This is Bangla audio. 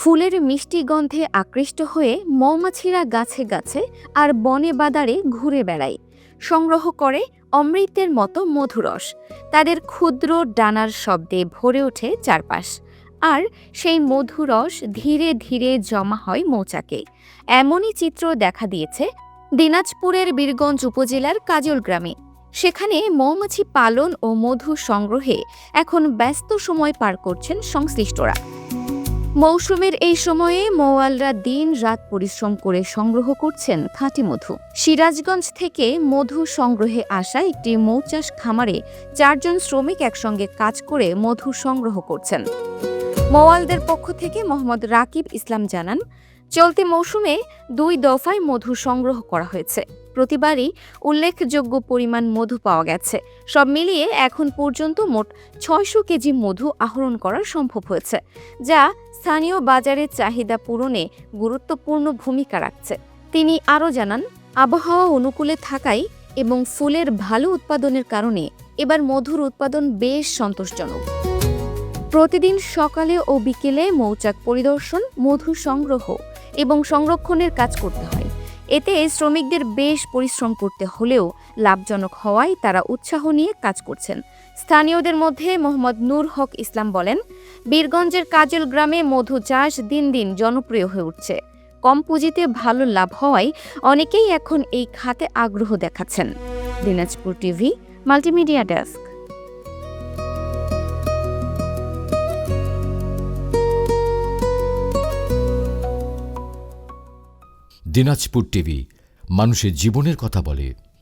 ফুলের মিষ্টি গন্ধে আকৃষ্ট হয়ে মৌমাছিরা গাছে গাছে আর বনে বাদারে ঘুরে বেড়ায়, সংগ্রহ করে অমৃতের মতো মধুরস। তাদের ক্ষুদ্র ডানার শব্দে ভরে ওঠে চারপাশ, আর সেই মধুরস ধীরে ধীরে জমা হয় মৌচাকে। এমনই চিত্র দেখা দিয়েছে দিনাজপুরের বীরগঞ্জ উপজেলার কাজল গ্রামে। সেখানে মৌমাছি পালন ও মধু সংগ্রহে এখন ব্যস্ত সময় পার করছেন সংশ্লিষ্টরা। মৌসুমের এই সময়ে মৌয়ালরা দিন রাত পরিশ্রম করে সংগ্রহ করছেন খাঁটি মধু। সিরাজগঞ্জ থেকে মধু সংগ্রহে আসা একটি মৌচাষ খামারে 4 জন শ্রমিক একসঙ্গে কাজ করে মধু সংগ্রহ করছেন। মৌয়ালদের পক্ষ থেকে মোহাম্মদ রাকিব ইসলাম জানান, চলতি মৌসুমে 2 দফায় মধু সংগ্রহ করা হয়েছে। প্রতিবারই উল্লেখযোগ্য পরিমাণ মধু পাওয়া গেছে। সব মিলিয়ে এখন পর্যন্ত মোট 600 কেজি মধু আহরণ করা সম্ভব হয়েছে, যা স্থানীয় বাজারের চাহিদা পূরণে গুরুত্বপূর্ণ ভূমিকা রাখছে। তিনি আরও জানান, আবহাওয়া অনুকূলে থাকায় এবং ফুলের ভালো উৎপাদনের কারণে এবার মধুর উৎপাদন বেশ সন্তোষজনক। প্রতিদিন সকালে ও বিকেলে মৌচাক পরিদর্শন, মধু সংগ্রহ এবং সংরক্ষণের কাজ করতে হয়। এতে শ্রমিকদের বেশ পরিশ্রম করতে হলেও লাভজনক হওয়ায় তারা উৎসাহ নিয়ে কাজ করছেন। স্থানীয়দের মধ্যে মোহাম্মদ নূর হক ইসলাম বলেন, বীরগঞ্জের কাজল গ্রামে মধু চাষ দিন দিন জনপ্রিয় হয়ে উঠছে। কম পুঁজিতে ভালো লাভ হওয়ায় অনেকেই এখন এই খাতে আগ্রহ দেখাচ্ছেন। Dinajpur TV multimedia desk. Dinajpur TV মানুষের জীবনের কথা বলে।